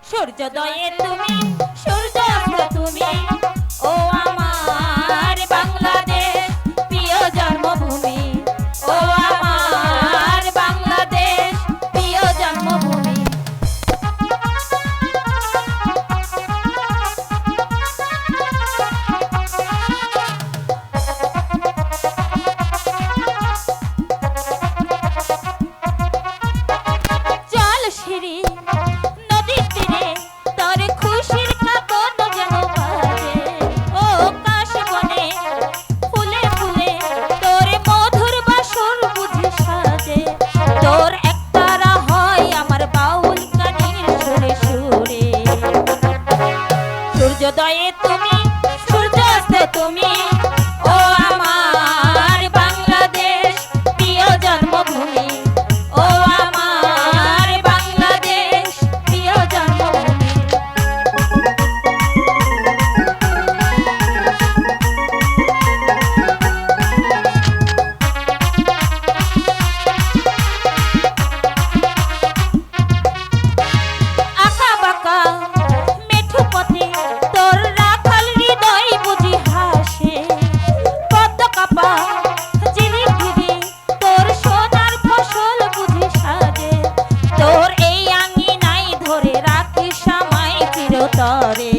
সূর্যোদয়ে তুমি সূর্যাস্ত তুমি ও আমার বাংলাদেশ প্রিয় জন্মভূমি ও আমার বাংলাদেশ প্রিয় জন্মভূমি জল সিঁড়ি নদীর তীরে তোর খুশির কাঁপন যেন বাজে ও কাশবনে ফুলে ফুলে তোর মধুর বাসর বুঝি সাজে তোর একতারা হয় আমার বাউল গানের সুরে সুরে সূর্যোদয়ে তুমি সূর্যাস্তে তুমি ও আমার বাংলাদেশ প্রিয় জন্মভূমি ও আমার বাংলাদেশ প্রিয় জন্মভূমি আঁকা বাঁকা মেঠো পথে তোর রাখাল হৃদয় বুঝি হাসে পদ্ম কাপা ঝিলিক ঢিবি তোর সোনার ফসল বুঝি সাজে তোর এই আঙিনায় ধরে রাখিস আমায় চিরতরে